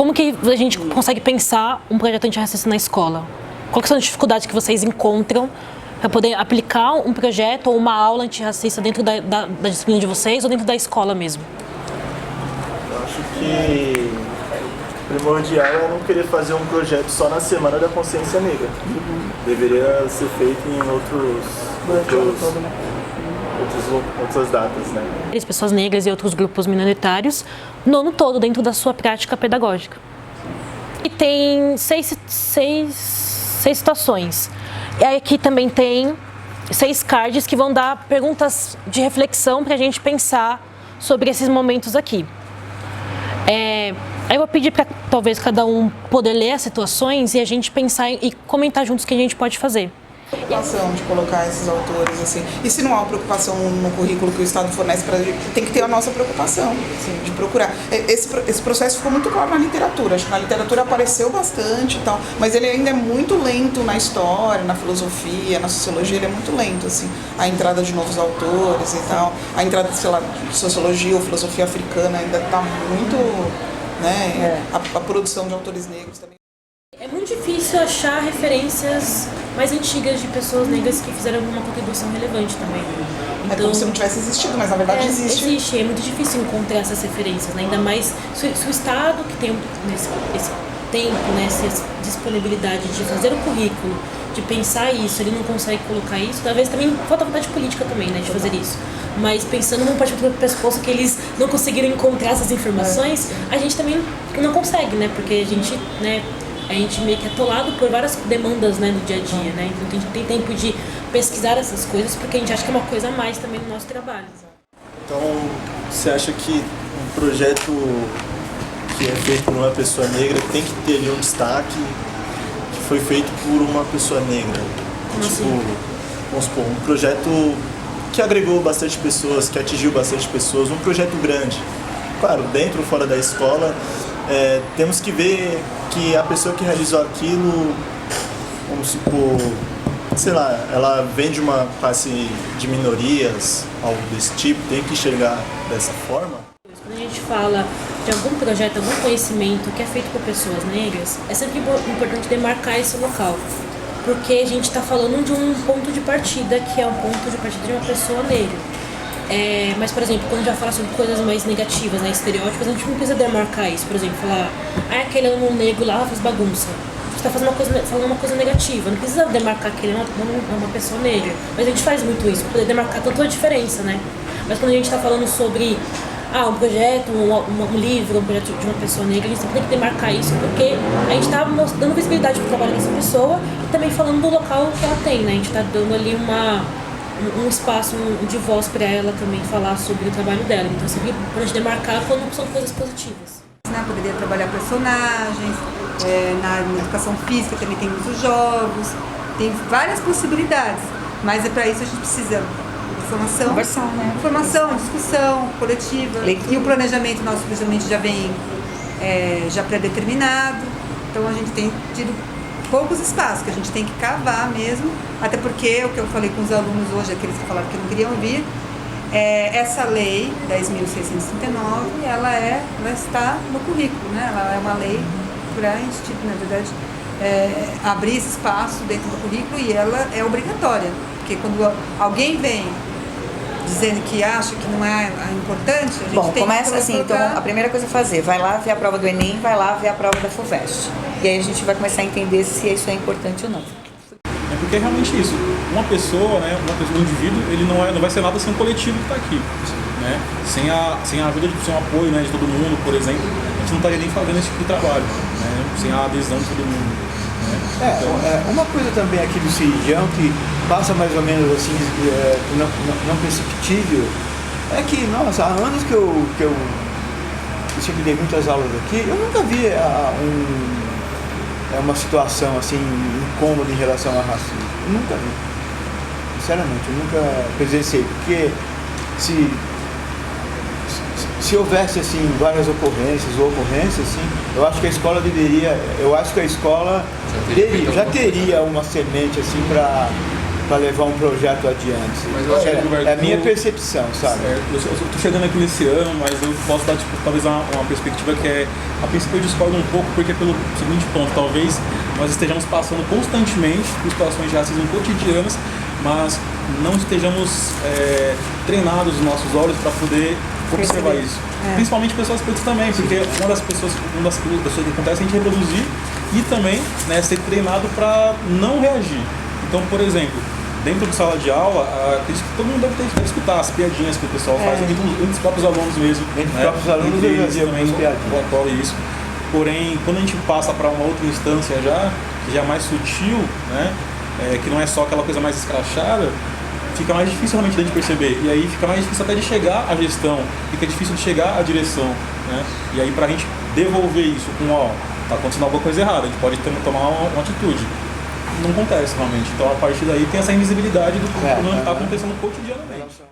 como que a gente consegue pensar um projeto antirracista na escola? Quais são as dificuldades que vocês encontram para poder aplicar um projeto ou uma aula antirracista dentro da disciplina de vocês ou dentro da escola mesmo? Eu acho que primordial é não querer fazer um projeto só na Semana da Consciência Negra. Deveria ser feito em outras datas, né? As pessoas negras e outros grupos minoritários no ano todo dentro da sua prática pedagógica. E tem seis situações. E aí aqui também tem 6 cards que vão dar perguntas de reflexão para a gente pensar sobre esses momentos aqui. Aí eu vou pedir para talvez cada um poder ler as situações e a gente pensar e comentar juntos o que a gente pode fazer. Preocupação de colocar esses autores, assim. E se não há uma preocupação no currículo que o Estado fornece para a gente, tem que ter a nossa preocupação, assim, de procurar. Esse processo ficou muito claro na literatura. Acho que na literatura apareceu bastante e tal, mas ele ainda é muito lento na história, na filosofia, na sociologia, ele é muito lento, assim. A entrada de novos autores e tal, a entrada, sei lá, de sociologia ou filosofia africana ainda está muito, né? A produção de autores negros também. É muito difícil achar referências mais antigas de pessoas negras que fizeram alguma contribuição relevante também. Então, é como se não tivesse existido, mas na verdade existe. Existe, é muito difícil encontrar essas referências, né? Ainda mais se o Estado, que tem esse tempo, né, essa disponibilidade de fazer o currículo, de pensar isso, ele não consegue colocar isso, talvez também falta vontade política também, né, de fazer isso. Mas pensando num partido pressuposto que eles não conseguiram encontrar essas informações, a gente também não consegue, né? Porque a gente meio que é atolado por várias demandas, né, no dia a dia, né? Então a gente tem tempo de pesquisar essas coisas porque a gente acha que é uma coisa a mais também no nosso trabalho. Então, você acha que um projeto que é feito por uma pessoa negra tem que ter ali um destaque que foi feito por uma pessoa negra? Vamos supor, um projeto que agregou bastante pessoas, que atingiu bastante pessoas, um projeto grande. Claro, dentro ou fora da escola, temos que ver que a pessoa que realizou aquilo, vamos supor, sei lá, ela vem de uma classe de minorias, algo desse tipo, tem que enxergar dessa forma? Quando a gente fala de algum projeto, algum conhecimento que é feito por pessoas negras, é sempre importante demarcar esse local, porque a gente está falando de um ponto de partida, que é um ponto de partida de uma pessoa negra. Mas, por exemplo, quando a gente vai falar sobre coisas mais negativas, né, estereótipos, a gente não precisa demarcar isso. Por exemplo, falar, aquele aluno negro lá fez bagunça. Você está falando uma coisa negativa, não precisa demarcar que ele é uma pessoa negra. Mas a gente faz muito isso, para poder demarcar tanto a diferença, né? Mas quando a gente está falando sobre um projeto, um livro, um projeto de uma pessoa negra, a gente sempre tem que demarcar isso, porque a gente está dando visibilidade para o trabalho dessa pessoa e também falando do local que ela tem, né? A gente está dando ali um espaço de voz para ela também falar sobre o trabalho dela. Então, sempre para a gente demarcar quando são coisas positivas. Poderia trabalhar personagens, na educação física também tem muitos jogos, tem várias possibilidades, mas para isso a gente precisa de informação, discussão coletiva. E o planejamento, nosso planejamento já vem já pré-determinado, então a gente tem tido poucos espaços, que a gente tem que cavar mesmo, até porque o que eu falei com os alunos hoje, aqueles que falaram que não queriam ouvir, essa lei 10.639, ela está no currículo, né? Ela é uma lei para, na verdade, abrir esse espaço dentro do currículo e ela é obrigatória, porque quando alguém vem dizendo que acha que não é importante, a gente tem começa que assim, então a primeira coisa a fazer, vai lá ver a prova do Enem, vai lá ver a prova da FUVEST. E aí a gente vai começar a entender se isso é importante ou não. É porque é realmente isso. Uma pessoa, um indivíduo, ele não vai ser nada sem um coletivo que está aqui. Né? Sem a ajuda, sem o apoio, né, de todo mundo, por exemplo, a gente não estaria nem fazendo esse tipo de trabalho. Né? Sem a adesão de todo mundo. Né? Uma coisa também aqui do Cirijão que passa mais ou menos assim, não perceptível, é que, nossa, há anos que eu sempre dei muitas aulas aqui, eu nunca vi uma situação assim incômoda em relação ao racismo. Eu nunca vi. Sinceramente, eu nunca presenciei, porque se houvesse assim várias ocorrências, assim, eu acho que a escola já teria uma semente assim para para levar um projeto adiante. Mas eu acho que, Gilberto, é a minha percepção, sabe? Eu tô chegando aqui nesse ano, mas eu posso dar tipo, talvez uma perspectiva que é. A princípio eu discordo um pouco porque é pelo seguinte ponto, talvez nós estejamos passando constantemente por situações de racismo cotidianas, mas não estejamos treinados os nossos olhos para poder observar isso. Principalmente pessoas pretas também, porque uma das coisas que acontece é a gente reproduzir e também, né, ser treinado para não reagir. Então, por exemplo, dentro de sala de aula, acredito que todo mundo deve escutar as piadinhas que o pessoal faz, entre os próprios alunos mesmo. Entre os próprios alunos eu já vi algumas piadinhas. Ocorre isso. Porém, quando a gente passa para uma outra instância que já é mais sutil, né, que não é só aquela coisa mais escrachada, fica mais difícil realmente de perceber. E aí fica mais difícil até de chegar à gestão, fica difícil de chegar à direção, né? E aí pra gente devolver isso com, tá acontecendo alguma coisa errada, a gente pode tomar uma atitude. Não acontece realmente. Então a partir daí tem essa invisibilidade do que está acontecendo cotidianamente.